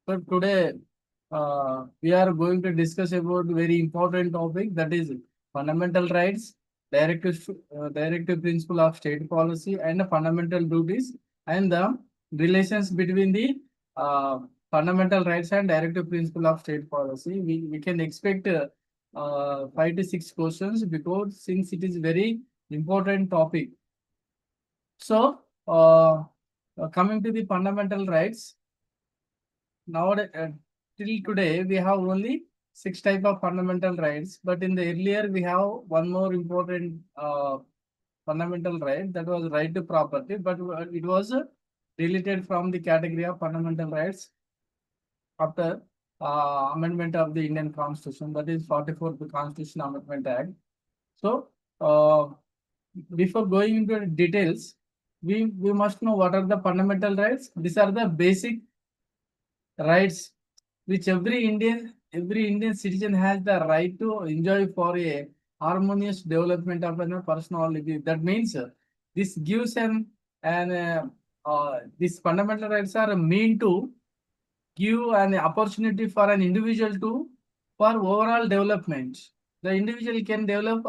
So today we are going to discuss about very important topic, that is fundamental rights, directive principle of state policy, and fundamental duties, and the relations between the uh, fundamental rights and directive principle of state policy. We can expect 5 to 6 questions because since it is very important topic. So coming to the fundamental rights. Nowadays, till today, we have only 6 type of fundamental rights, but in the earlier we have one more important fundamental right, that was right to property, but it was deleted from the category of fundamental rights after amendment of the Indian Constitution, that is 44th Constitution Amendment Act. So, before going into details, we must know what are the fundamental rights. These are the basic rights which every Indian citizen has the right to enjoy for a harmonious development of a personality. That means this gives these fundamental rights are mean to give an opportunity for an individual to for overall development. The individual can develop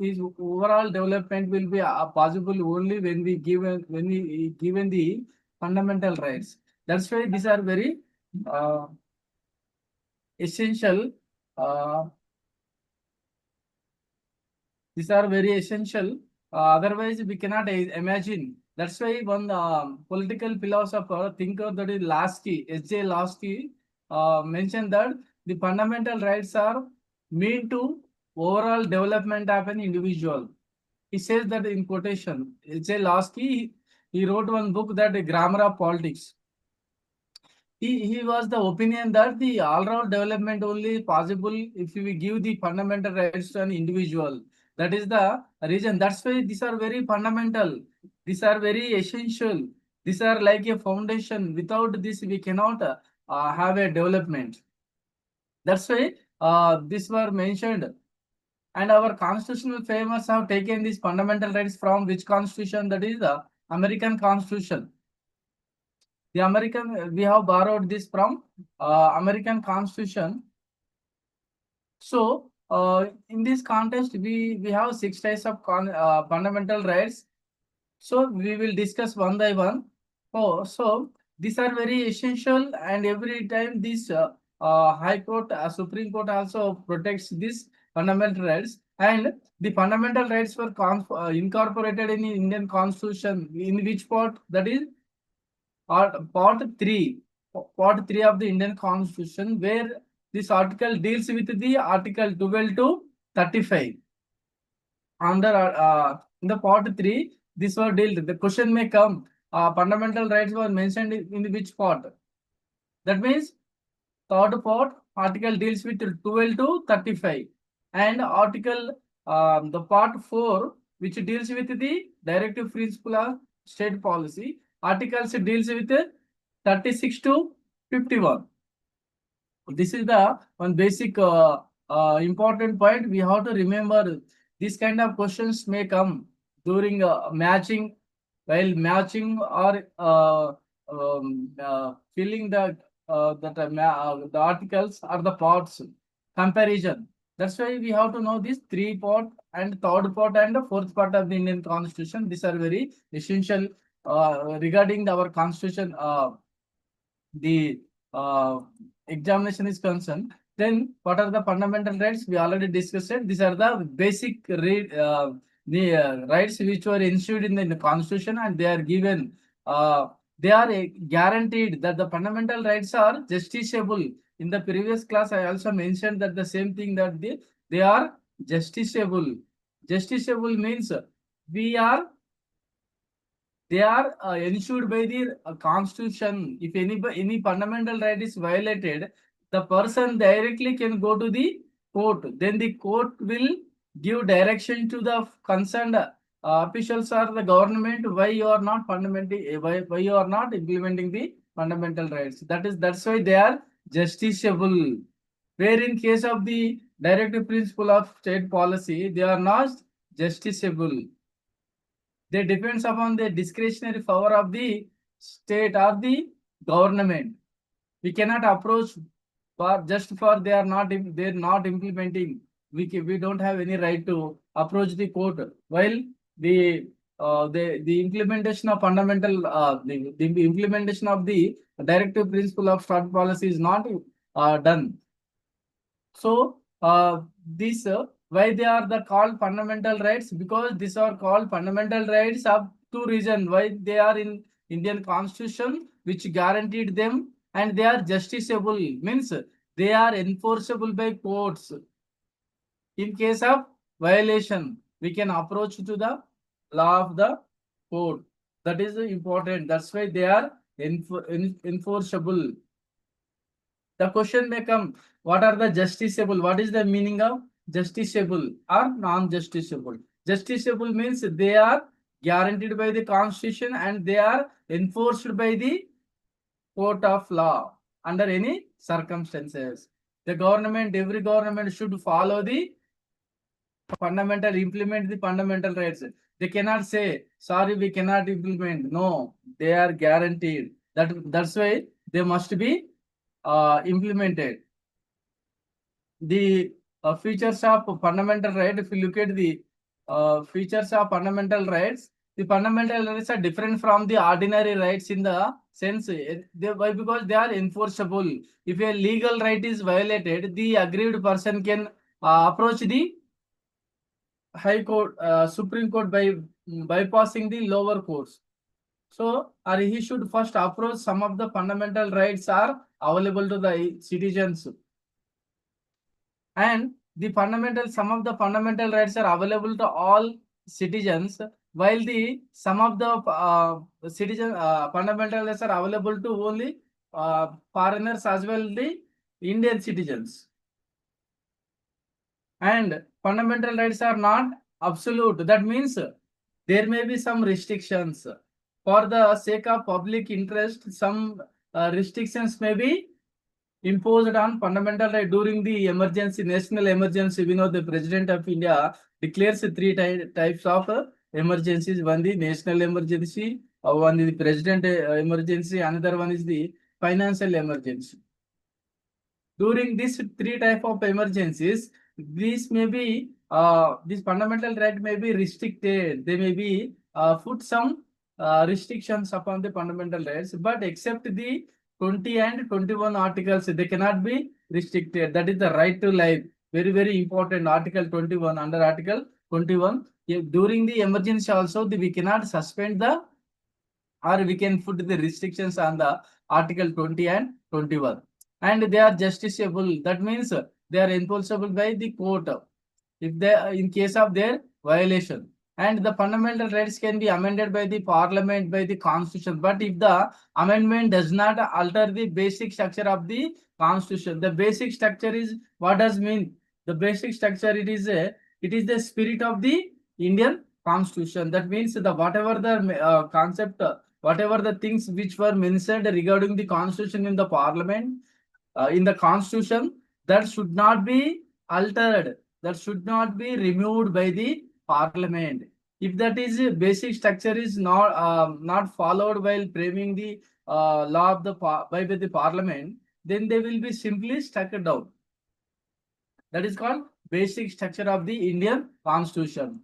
his overall development will be possible only when we given the fundamental rights. That's why these are very uh, essential. Uh, these are very essential. Otherwise, we cannot imagine. That's why one political philosopher, thinker, that is Lasky, S.J. Lasky, mentioned that the fundamental rights are mean to overall development of an individual. He says that in quotation. S.J. Lasky, he wrote one book, that Grammar of Politics. He was the opinion that the all-round development only possible if we give the fundamental rights to an individual. That is the reason. That's why these are very fundamental. These are very essential. These are like a foundation. Without this, we cannot have a development. That's why these were mentioned. And our constitutional framers have taken these fundamental rights from which constitution? That is the American Constitution. The American, we have borrowed this from American Constitution. So, in this context, we have 6 types of fundamental rights. So, we will discuss one by one. Oh, so these are very essential, and every time this High Court, Supreme Court also protects these fundamental rights, and the fundamental rights were incorporated in the Indian Constitution. In which part? That is part 3 of the Indian Constitution, where this article deals with the Article 12 to 35. Under in the part 3, this were dealt. The question may come: fundamental rights were mentioned in which part? That means third part article deals with 12 to 35, and article the part 4, which deals with the directive principle of state policy, articles deals with 36 to 51. This is the one basic important point we have to remember. These kind of questions may come during matching, while matching or filling the articles or the parts comparison. That's why we have to know this 3 part and third part and the fourth part of the Indian Constitution. These are very essential regarding our Constitution. The examination is concerned. Then what are the fundamental rights? We already discussed it. These are the basic rights which were enshrined in the Constitution, and they are given. They are guaranteed that the fundamental rights are justiciable. In the previous class, I also mentioned that the same thing, that they are justiciable. Justiciable means we are they are ensured by the constitution. If any fundamental right is violated, the person directly can go to the court. Then the court will give direction to the concerned officials or the government, why you are not why you are not implementing the fundamental rights. That's why they are justiciable. Where in case of the directive principle of state policy, they are not justiciable. They depends upon the discretionary power of the state or the government. We cannot approach for just for they're not implementing. We don't have any right to approach the court while the the implementation of fundamental the implementation of the directive principle of stock policy is not done. So these why they are the called fundamental rights, because these are called fundamental rights of two reasons why they are in Indian Constitution, which guaranteed them, and they are justiciable, means they are enforceable by courts. In case of violation, we can approach to the law of the court. That is important. That's why they are enforceable. The question may come, what are the justiciable? What is the meaning of justiciable or non-justiciable? Justiciable means they are guaranteed by the constitution and they are enforced by the court of law under any circumstances. The government, every government should follow the implement the fundamental rights. They cannot say, sorry, we cannot implement. No, they are guaranteed. That's why they must be implemented. The features of fundamental right, if you look at the features of fundamental rights, the fundamental rights are different from the ordinary rights in the sense, why? Because they are enforceable. If a legal right is violated, the aggrieved person can approach the High Court, Supreme Court by bypassing the lower courts. So, or he should first approach some of the fundamental rights are available to the citizens. And some of the fundamental rights are available to all citizens, while the some of the citizen fundamental rights are available to only foreigners as well the Indian citizens. And fundamental rights are not absolute. That means there may be some restrictions. For the sake of public interest, some restrictions may be imposed on fundamental right during the emergency, national emergency. We know the President of India declares three types of emergencies. One the national emergency, one is the president emergency, another one is the financial emergency. During these three type of emergencies, these may be this fundamental right may be restricted. They may be put some restrictions upon the fundamental rights, but except the 20 and 21 articles, they cannot be restricted. That is the right to life. Very, very important. Article 21, under Article 21. During the emergency also, we cannot suspend the, or we can put the restrictions on the Article 20 and 21. And they are justiciable. That means they are enforceable by the court if they in case of their violation. And the fundamental rights can be amended by the parliament, by the constitution. But if the amendment does not alter the basic structure of the constitution, the basic structure is, what does mean? The basic structure, it is the spirit of the Indian constitution. That means the whatever the concept, whatever the things which were mentioned regarding the constitution in the parliament, in the constitution, that should not be altered, that should not be removed by the parliament. If that is basic structure is not followed while framing the law of the by the parliament, then they will be simply struck down. That is called basic structure of the Indian constitution.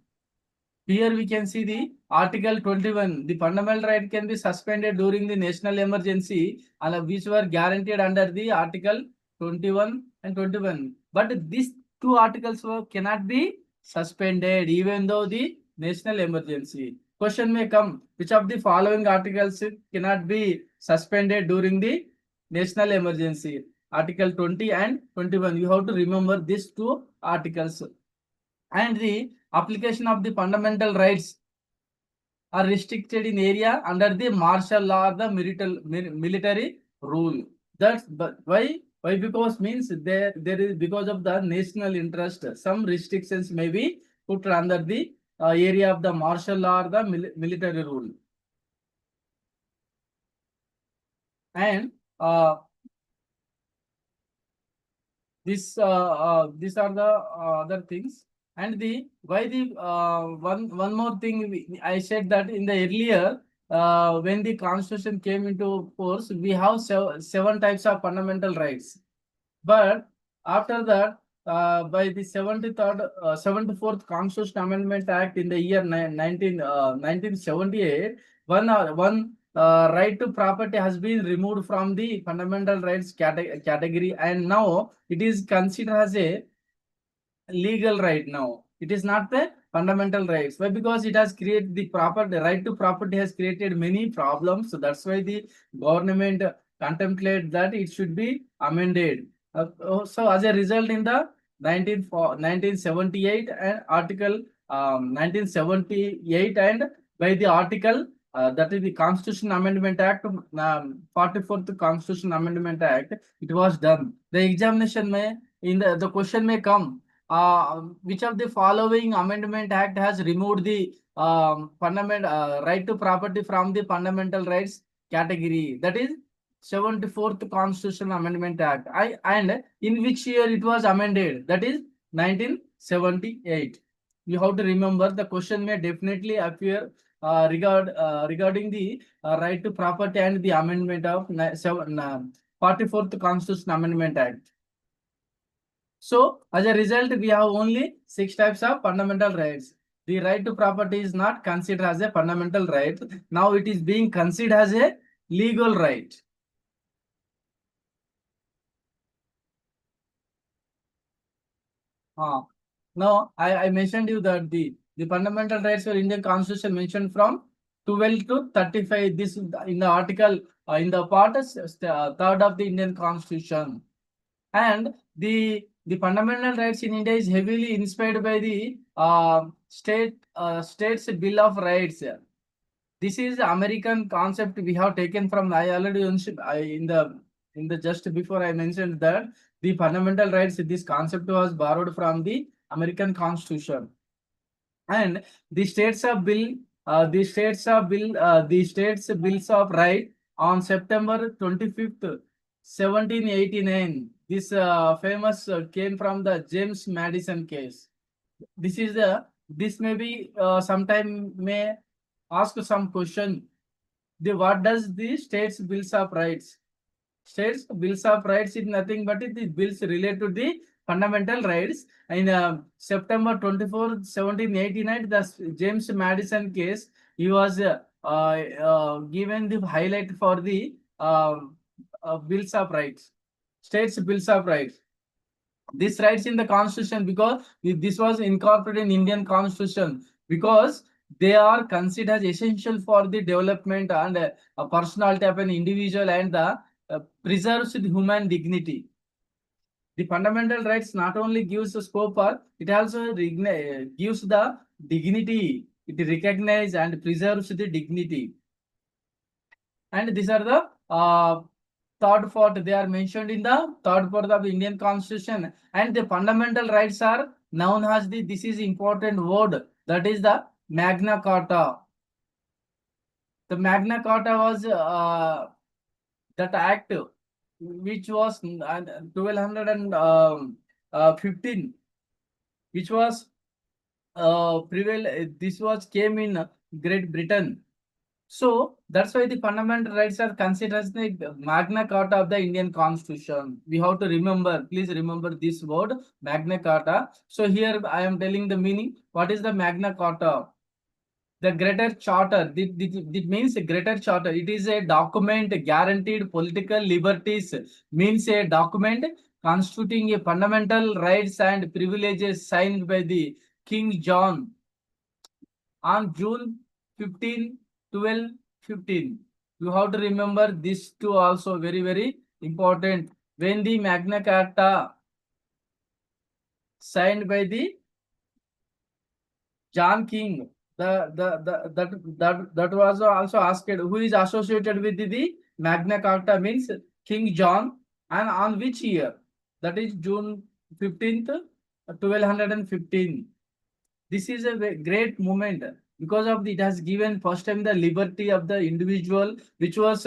Here we can see the Article 21. The fundamental right can be suspended during the national emergency, and which were guaranteed under the Article 21 and 21. But these two articles cannot be suspended even though the national emergency. Question may come, which of the following articles cannot be suspended during the national emergency? Article 20 and 21. You have to remember these two articles. And the application of the fundamental rights are restricted in area under the martial law or the military rule. That's why. Why? Because means there is, because of the national interest, some restrictions may be put under the area of the martial law or the military rule. And these are the other things. And the why the one more thing I said that in the earlier when the constitution came into force, we have seven types of fundamental rights. But after that, by the 74th Constitution Amendment Act in the year 1978, one right to property has been removed from the fundamental rights category, and now it is considered as a legal right now. It is not the fundamental rights. Why? Because it has created the property right to property has created many problems. So that's why the government contemplate that it should be amended. So as a result, in the 1978 and Article 1978 and by the article that is the Constitution Amendment Act, 44th Constitution Amendment Act, it was done. The examination may in the question may come, which of the following amendment act has removed the right to property from the fundamental rights category? That is 74th Constitutional Amendment Act. And in which year it was amended? That is 1978. You have to remember, the question may definitely appear regarding the right to property and the amendment of 44th Constitutional Amendment Act. So, as a result, we have only 6 types of fundamental rights. The right to property is not considered as a fundamental right. Now it is being considered as a legal right. Now, I mentioned you that the fundamental rights for Indian Constitution mentioned from 12 to 35. This in the article, in the part 3rd of the Indian Constitution. And the fundamental rights in India is heavily inspired by the state's Bill of Rights. This is American concept we have taken from. I already in the just before I mentioned that the fundamental rights. This concept was borrowed from the American Constitution, and the states of bill. The states bills of right on September 25th, 1789. This famous came from the James Madison case. This may be sometime may ask some question. What does the states bills of rights? States bills of rights is nothing but the bills related to the fundamental rights. In September 24, 1789, the James Madison case, he was given the highlight for the bills of rights, states bills of rights. This rights in the constitution, because this was incorporated in Indian Constitution, because they are considered as essential for the development and personality of an individual, and the preserves the human dignity. The fundamental rights not only gives the scope for, it also gives the dignity. It recognizes and preserves the dignity. And these are the third part. They are mentioned in the third part of the Indian Constitution. And the fundamental rights are known as the, this is important word, that is the Magna Carta. The Magna Carta was that act which was 1215, which was this was came in Great Britain. So that's why the fundamental rights are considered as the Magna Carta of the Indian Constitution. We have to remember, please remember this word, Magna Carta. So here I am telling the meaning. What is the Magna Carta? The Greater Charter. It means a Greater Charter. It is a document guaranteed political liberties. Means a document constituting a fundamental rights and privileges signed by the King John on June 15, 1215. You have to remember this two also, very, very important. When the Magna Carta signed by the John King, that was also asked, who is associated with the Magna Carta, means King John, and on which year? That is June 15th, 1215. This is a great moment, because of it has given first time the liberty of the individual, which was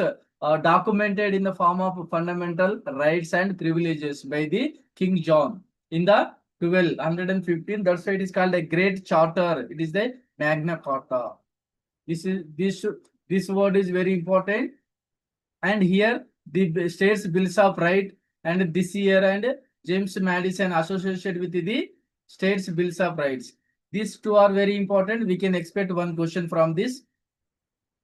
documented in the form of fundamental rights and privileges by the King John in the 1215. That's why it is called a Great Charter. It is the Magna Carta. This word is very important. And here the states bills of right, and this year and James Madison associated with the states bills of rights. These two are very important. We can expect one question from this.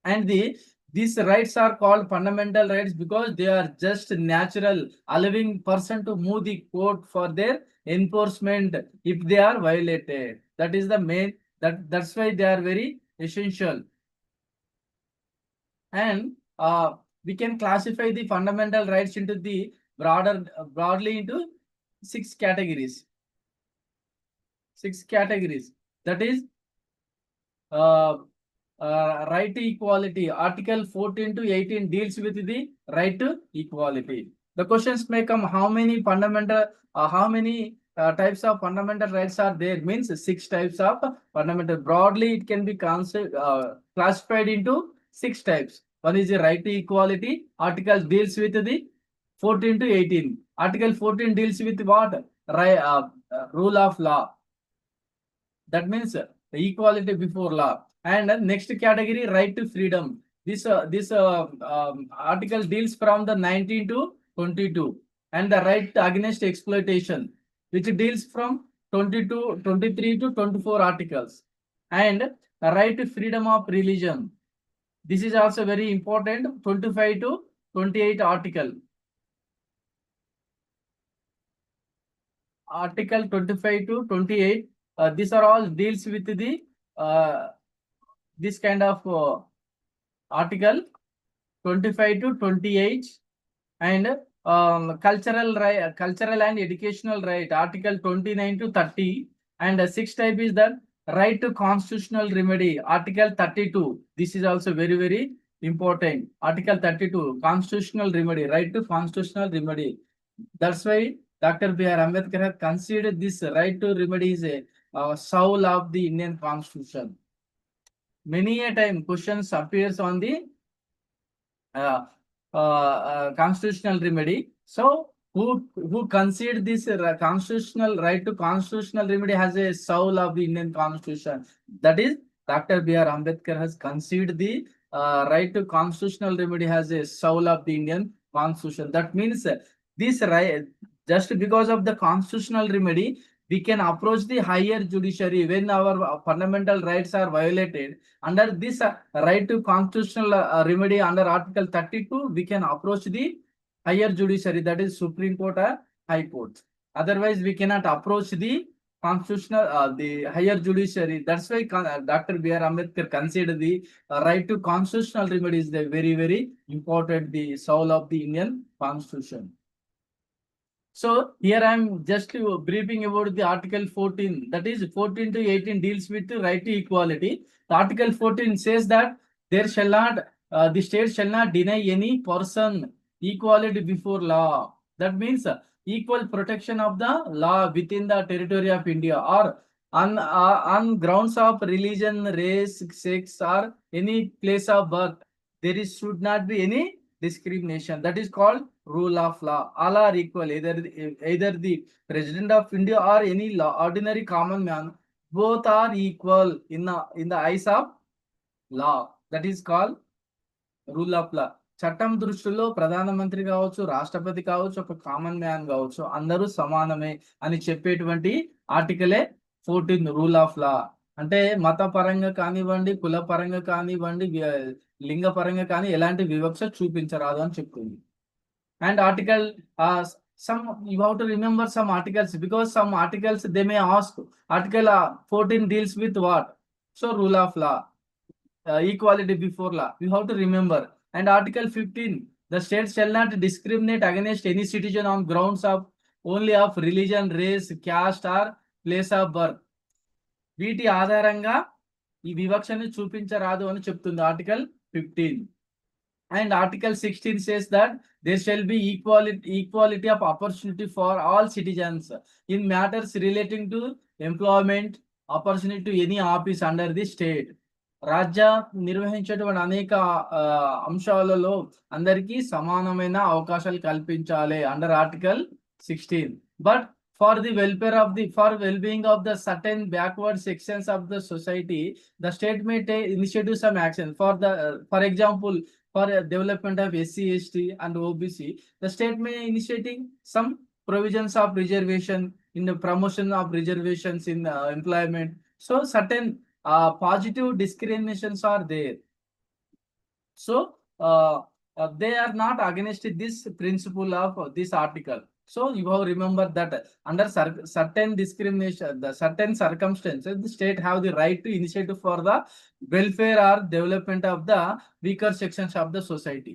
And these rights are called fundamental rights because they are just natural, allowing person to move the court for their enforcement if they are violated. That is the main, that's why they are very essential. And we can classify the fundamental rights into the broadly into six categories. That is right to equality. Article 14 to 18 deals with the right to equality. The questions may come: how many types of fundamental rights are there? Means 6 types of fundamental. Broadly, it can be classified into 6 types. One is the right to equality. Article deals with the 14 to 18. Article 14 deals with what? Rule of law. That means equality before law. And next category, right to freedom. This article deals from the 19 to 22. And the right against exploitation, which deals from 22, 23 to 24 articles. And right to freedom of religion. This is also very important, 25 to 28 article. Article 25 to 28. These are all deals with the this kind of article 25 to 28. And cultural and educational right, article 29 to 30. And the sixth type is that right to constitutional remedy, article 32. This is also very, very important. Article 32, constitutional remedy, right to constitutional remedy. That's why Dr. B.R. Ambedkar has considered this right to remedy is a soul of the Indian Constitution. Many a time questions appears on the constitutional remedy. So who considered this constitutional right to constitutional remedy has a soul of the Indian Constitution? That is Dr. B.R. Ambedkar has considered the right to constitutional remedy has a soul of the Indian Constitution. That means this right, just because of the constitutional remedy, we can approach the higher judiciary when our fundamental rights are violated. Under this right to constitutional remedy under Article 32, we can approach the higher judiciary, that is Supreme Court or High Court. Otherwise, we cannot approach the constitutional, the higher judiciary. That's why Dr. B.R. Ambedkar considered the right to constitutional remedy is the very, very important, the soul of the Indian Constitution. So here I am just briefing about the Article 14. That is 14 to 18 deals with the right to equality. The Article 14 says that there shall not, the state shall not deny any person equality before law. That means equal protection of the law within the territory of India, or on grounds of religion, race, sex, or any place of birth. There should not be any discrimination. That is called rule of law. All are equal, either the President of India or any ordinary common man. Both are equal in the eyes of law. That is called rule of law. చట్టం దృష్టిలో ప్రధానమంత్రి కావచ్చు, రాష్ట్రపతి కావచ్చు, ఒక common man కావచ్చు, అందరూ సమానమే అని చెప్పేటువంటి ఆర్టికలే 14 రూల్ ఆఫ్ లా. అంటే మత పరంగా కానివ్వండి, కుల పరంగా కానివ్వండి, లింగ పరంగా కానీ ఎలాంటి వివక్ష చూపించరాదు అని చెప్తుంది. And article you have to remember some articles, because some articles they may ask. Article 14 deals with what? So rule of law, equality before law, you have to remember. And Article 15, the state shall not discriminate against any citizen on grounds of only of religion, race, caste or place of birth. వీటి ఆధారంగా ఈ వివక్షని చూపించరాదు అని చెప్తుంది article 15. And Article 16 says that there shall be equality of opportunity for all citizens in matters relating to employment, opportunity to any office under the state. రాజ్య నిర్వహించేటువంటి అనేక అంశాలలో అందరికీ సమానమైన అవకాశాలు కల్పించాలి under article 16. But for the welfare of the for well-being of the certain backward sections of the society, the state may take initiative some action for the for example, for development of SC, ST and OBC, the state may initiating some provisions of reservation in the promotion of reservations in employment. So certain positive discriminations are there. So they are not against this principle of this article. So you have remember that under certain discrimination, the certain circumstances, the state have the right to initiate for the welfare or development of the weaker sections of the society.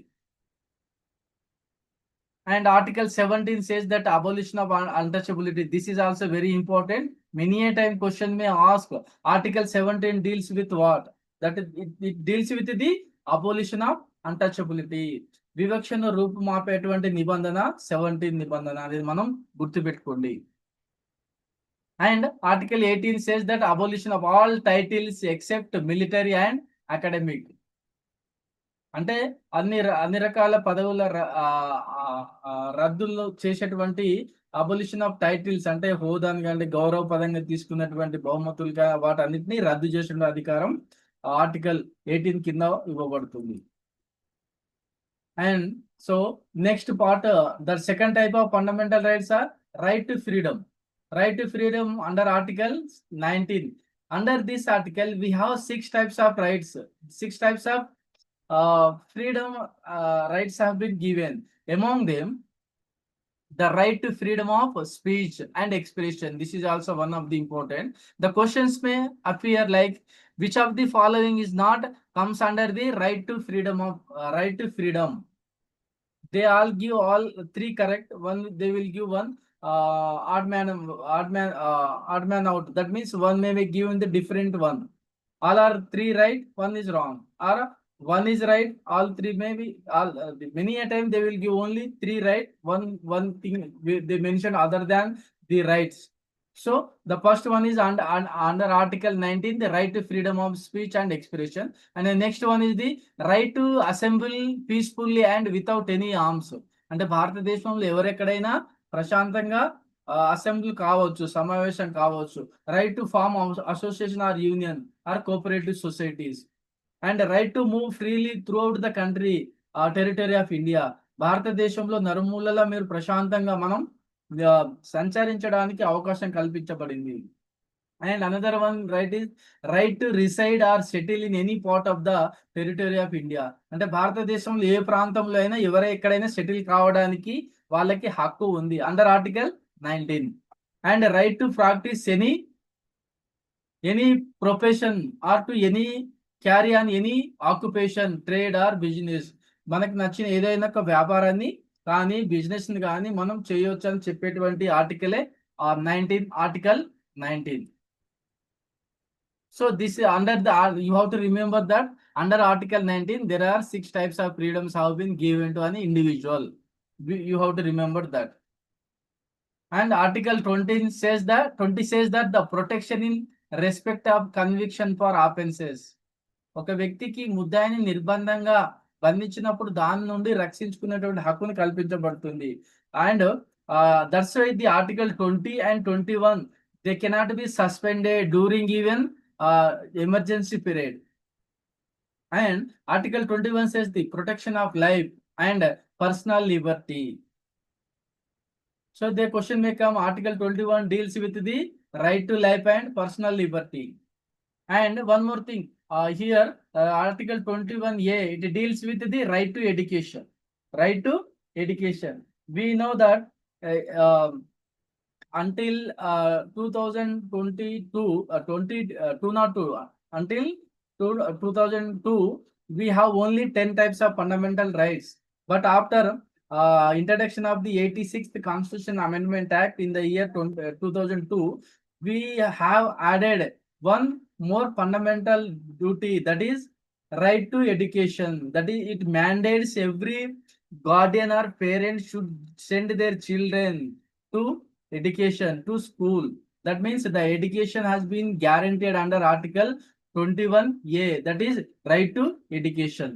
And Article 17 says that abolition of untouchability. This is also very important. Many a time question may ask, Article 17 deals with what? That it deals with the abolition of untouchability. వివక్షను రూపుమాపేటువంటి నిబంధన 17 నిబంధన అనేది మనం గుర్తుపెట్టుకోండి. And Article 18 says that abolition of all titles except military and academic. అంటే అన్ని రకాల పదవుల రద్దులు చేసేటువంటి అబొలిషన్ ఆఫ్ టైటిల్స్ అంటే హోదాని కానీ గౌరవపదంగా తీసుకున్నటువంటి బహుమతులుగా వాటన్నిటిని రద్దు చేసిన అధికారం ఆర్టికల్ 18 కింద ఇవ్వబడుతుంది. And so next part, the second type of fundamental rights are right to freedom. Right to freedom under Article 19. Under this article, we have 6 types of rights. 6 types of freedom rights have been given. Among them, the right to freedom of speech and expression. This is also one of the important. The questions may appear like, which of the following is not comes under the right to freedom of right to freedom? They all give all 3 correct. One they will give one odd man out. That means one may be given the different one. All are 3 right, one is wrong. Or one is right, all 3 may be all. Many a time they will give only 3 right. One thing they mention other than the rights. So the first one is under Article 19, the right to freedom of speech and expression. And the next one is the right to assemble peacefully and without any arms. అంటే భారతదేశంలో ఎవరెక్కడైనా ప్రశాంతంగా assembly కావచ్చు, సమావేశం కావచ్చు. Right to form association or union or cooperative societies. And right to move freely throughout the country territory of India. భారతదేశంలో నలుమూలలా మీరు ప్రశాంతంగా మనం సంచరించడానికి అవకాశం కల్పించబడింది. And another one right is right to reside or settle in any part of the territory of India. అంటే భారతదేశంలో ఏ ప్రాంతంలో అయినా ఎక్కడైనా సెటిల్ కావడానికి వాళ్ళకి హక్కు ఉంది under article 19. And right to practise any profession or to any carry on any occupation, trade or business. మనకు నచ్చిన ఏదైనా ఒక వ్యాపారాన్ని కానీ బిజినెస్ ని కానీ మనం చేయొచ్చు అని చెప్పేటువంటి ఆర్టికలే 19, article 19. So this is under the, you have to remember that under Article 19 there are 6 types of freedoms have been given to an individual. You have to remember that. And Article 20 says that the protection in respect of conviction for offenses. ఒక వ్యక్తికి ముద్దాయిని నిర్బంధంగా బంధించినప్పుడు దాని నుండి రక్షించుకునేటువంటి హక్కును కల్పించబడుతుంది. And that's why the Article 20 and 21 they cannot be suspended during even emergency period. And Article 21 says the protection of life and personal liberty. So the question may come, Article 21 deals with the right to life and personal liberty. And one more thing, here Article 21A, it deals with the right to education. Right to education. We know that until 2022, until 2002, we have only 10 types of fundamental rights. But after introduction of the 86th Constitution Amendment Act in the year 2002, we have added one more fundamental duty, that is right to education. That is, it mandates every guardian or parent should send their children to education, to school. That means the education has been guaranteed under Article 21A, that is right to education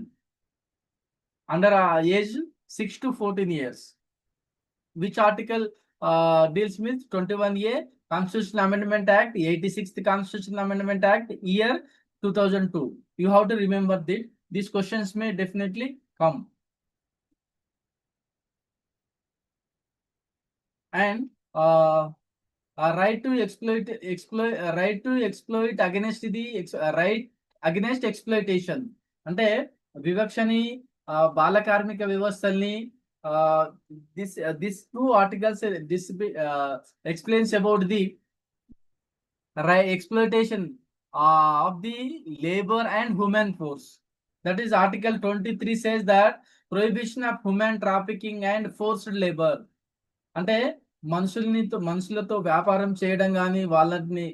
under age 6 to 14 years. Which article deals with 21A Constitutional Amendment Act, 86th Constitutional Amendment Act, year 2002. You have to remember that these questions may definitely come. And right to exploit against the right against exploitation అంటే వివక్షని బాల కార్మిక వ్యవస్థల్ని this two articles this explains about the right exploitation of the labor and human force. That is article 23 says that prohibition of human trafficking and forced labor. అంటే మనుషులతో వ్యాపారం చేయడం కానీ వాళ్ళని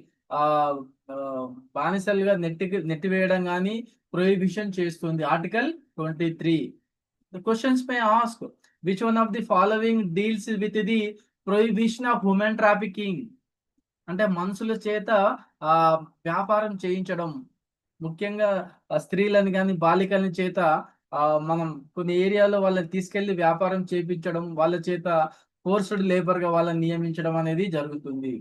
బానిసలుగా నెట్టివేయడం కానీ ప్రొహిబిషన్ చేస్తుంది article 23. The questions may ask which one of the following deals with the prohibition of human trafficking. అంటే మనుషుల చేత వ్యాపారం చేయించడం, ముఖ్యంగా స్త్రీలను కానీ బాలికల చేత మనం కొన్ని ఏరియాలో వాళ్ళని తీసుకెళ్లి వ్యాపారం చేయించడం, వాళ్ళ చేత ఫోర్స్డ్ లేబర్ గా వాళ్ళని నియమించడం అనేది జరుగుతుంది.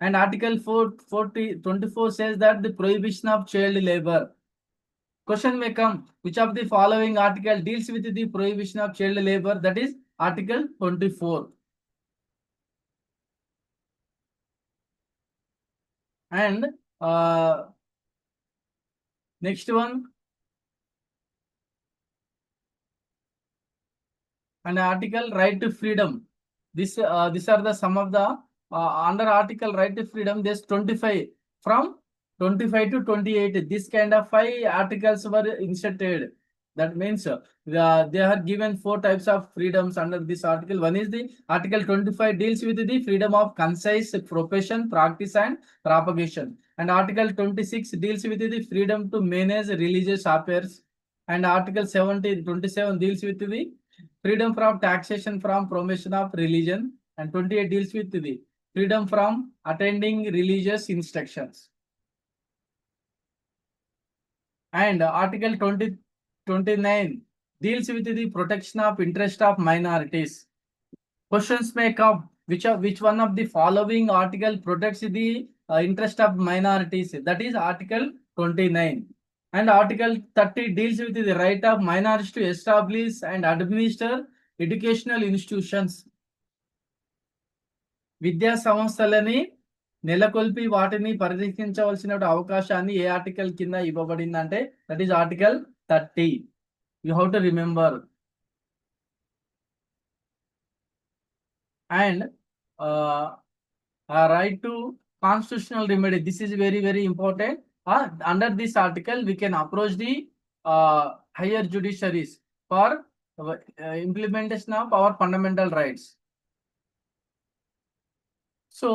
And article 24 says that the prohibition of child labor. Question may come, which of the following article deals with the prohibition of child labor? That is article 24. And next one, and article right to freedom. These are the some of the under article right to freedom. There's 25 from 25 to 28. This kind of 5 articles were inserted. That means they are given 4 types of freedoms under this article. One is the article 25 deals with the freedom of concise profession, practice and propagation. And article 26 deals with the freedom to manage religious affairs. And article 27 deals with the freedom from taxation from promotion of religion. And 28 deals with the freedom from attending religious instructions. And article 29 deals with the protection of interest of minorities. Questions may come, which one of the following article protects the interest of minorities? That is article 29. And article 30 deals with the right of minorities to establish and administer educational institutions. విద్యా సంస్థలని నెలకొల్పి వాటిని పరిరక్షించవలసిన అవకాశాన్ని ఏ article కింద ఇవ్వబడిందంటే that is article 30. You have to remember. And right to constitutional remedy. This is very, very important. Under this article, we can approach the higher judiciaries for implementation of our fundamental rights. So,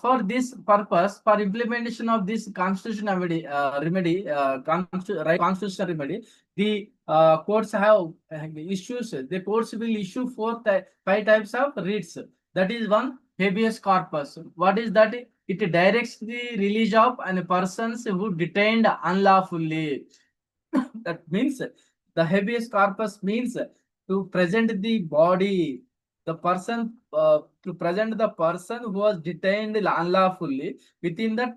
for this purpose, for implementation of this constitutional constitutional remedy, the courts have issues. The courts will issue 5 types of writs. That is one, habeas corpus. What is that? It directs the release of persons who detained unlawfully. That means the habeas corpus means to present the body, the person, to present the person who was detained unlawfully within the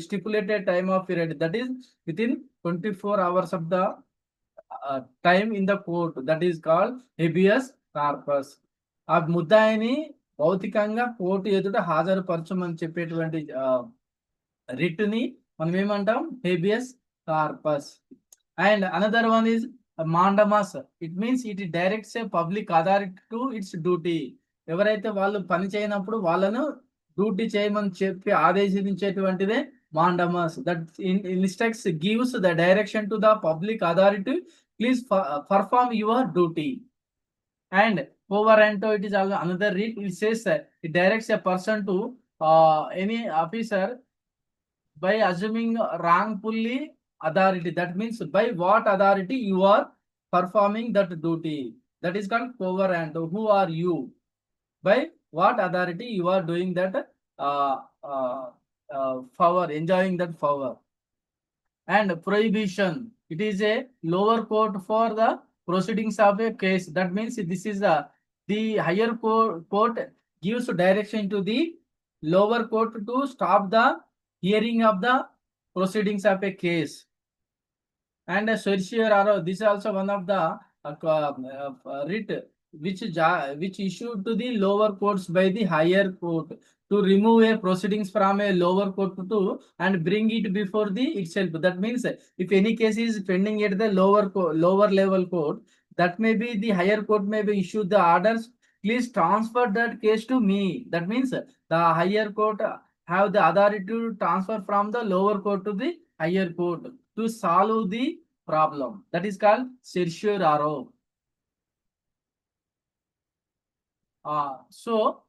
stipulated time of period. That is within 24 hours of the time in the court. That is called habeas corpus. ఆ ముద్దాయిని భౌతికంగా court ఎదుట హాజరుపరచమని చెప్పేటువంటి రిట్ని మనం ఏమంటాం? Habeas corpus. And another one is mandamus. It means it directs a public authority to its duty. ఎవరైతే వాళ్ళు పని చేయనప్పుడు వాళ్ళను డ్యూటీ చేయమని చెప్పి ఆదేశించేటువంటిదే mandamus. That instructs, gives the direction to the public authority, please perform your duty. And poverento, it is another writ. It says it directs a person to any officer by assuming wrongfully authority. That means by what authority you are performing that duty. That is called poverento. Who are you? By what authority you are doing that power, enjoying that power. And prohibition, it is a lower court for the proceedings of a case. That means this is the higher court gives direction to the lower court to stop the hearing of the proceedings of a case. And a certiorari arrow, this is also one of the writ which issued to the lower courts by the higher court to remove a proceedings from a lower court to and bring it before the itself. That means if any case is pending at the lower level court, that may be the higher court may be issued the orders. Please transfer that case to me. That means the higher court have the authority to transfer from the lower court to the higher court to solve the problem. That is called certiorari. So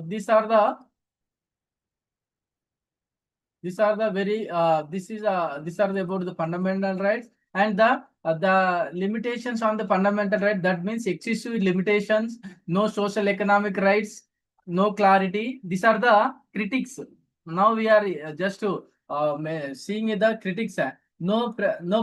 these are the very these are about the fundamental rights and the limitations on the fundamental right. That means excessive limitations, no social economic rights, no clarity. These are the critics. Now we are just seeing the critics. No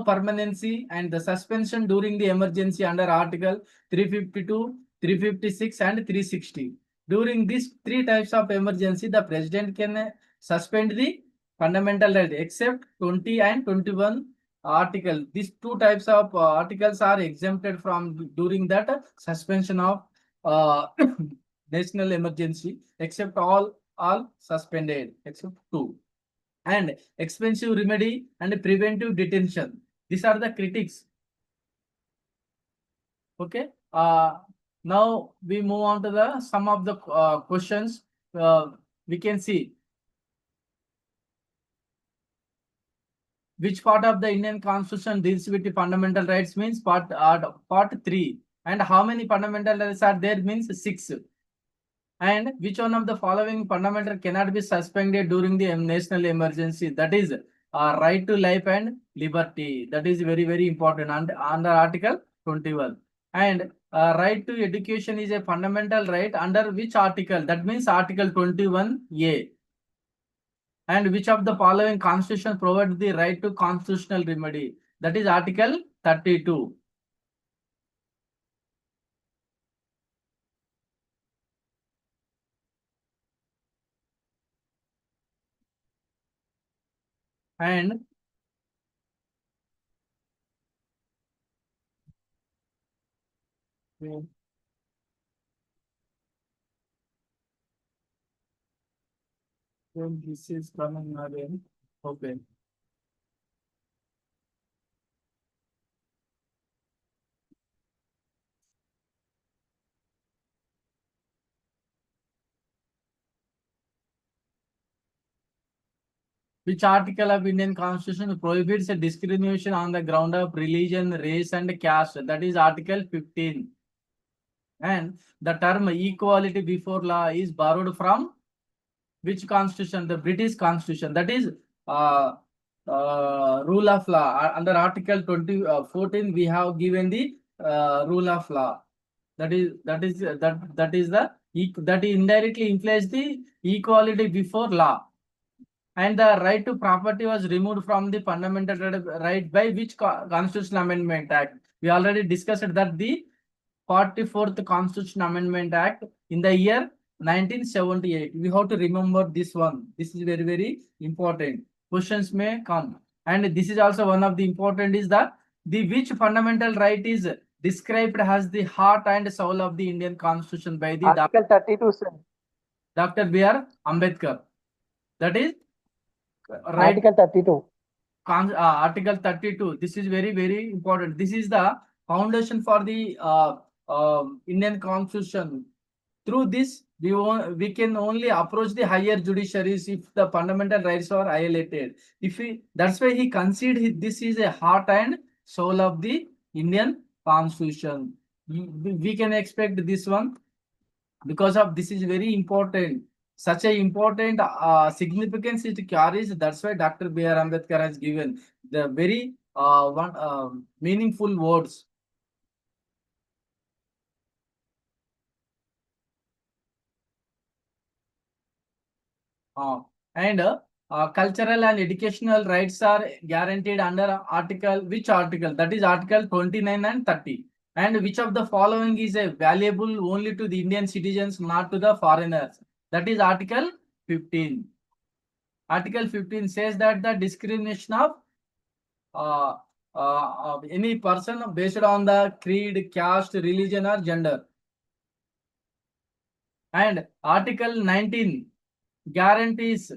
permanency and the suspension during the emergency under Article 352, 356 and 360. During these three types of emergency, the president can suspend the fundamental right except 20 and 21 article. These two types of articles are exempted from during that suspension of national emergency, except all suspended except two. And expensive remedy and preventive detention. These are the critics. Okay. Now we move on to the some of the questions. We can see which part of the Indian Constitution deals with the fundamental rights means part 3. And how many fundamental rights are there means 6. And which one of the following fundamental cannot be suspended during the national emergency? That is right to life and liberty. That is very, very important under Article 21. And right to education is a fundamental right under which article? That means Article 21A. And which of the following constitution provides the right to constitutional remedy? That is Article 32. And this is coming again. Okay. Which article of Indian Constitution prohibits a discrimination on the ground of religion, race, and caste? That is Article 15. And the term equality before law is borrowed from which constitution? The British Constitution. That is rule of law. Under Article 14, we have given the rule of law. That indirectly implies the equality before law. And the right to property was removed from the fundamental right by which Constitutional Amendment Act? We already discussed that the 44th Constitution Amendment Act in the year 1978. We have to remember this one. This is very, very important. Questions may come. And this is also one of the important is that the which fundamental right is described as the heart and soul of the Indian Constitution by the Article 32, sir. Dr. B.R. Ambedkar. That is right. Article 32. Article 32. This is very, very important. This is the foundation for the Indian Constitution. Through this, we can only approach the higher judiciaries if the fundamental rights are violated. That's why he considered this is a heart and soul of the Indian Constitution. We can expect this one because of this is very important. Such a important significance it carries. That's why Dr. B.R. Ambedkar has given the very meaningful words. And cultural and educational rights are guaranteed under which article? That is Article 29 and 30. And which of the following is a valuable only to the Indian citizens, not to the foreigners? That is Article 15. Article 15 says that the discrimination uh, of any person based on the creed, caste, religion, or gender. And Article 19 guarantees,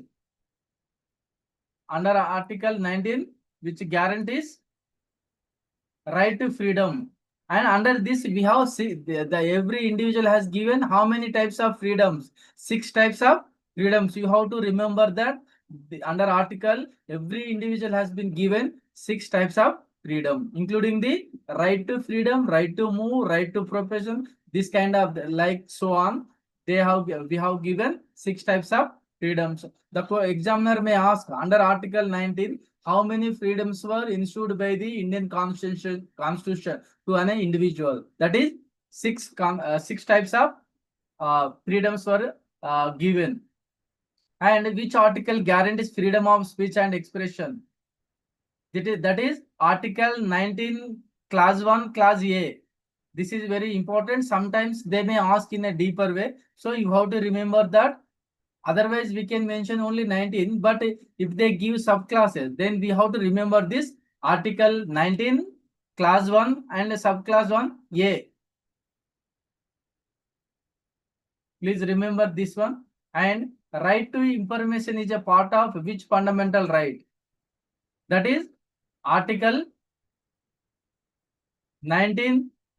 under Article 19, which guarantees right to freedom. And under this, we have every individual has given how many types of freedoms? 6 types of freedoms. You have to remember that under article, every individual has been given 6 types of freedom, including the right to freedom, right to move, right to profession, this kind of like so on. We have given 6 types of freedoms. The examiner may ask under Article 19, how many freedoms were ensured by the Indian Constitution to an individual? That is 6 types of freedoms were given. And which article guarantees freedom of speech and expression? That is Article 19, Clause 1, Clause A. This is very important. Sometimes they may ask in a deeper way. So you have to remember that. Otherwise, we can mention only 19. But if they give subclasses, then we have to remember this Article 19, Clause 1 and subclass 1A. Please remember this one. And right to information is a part of which fundamental right? That is Article 19,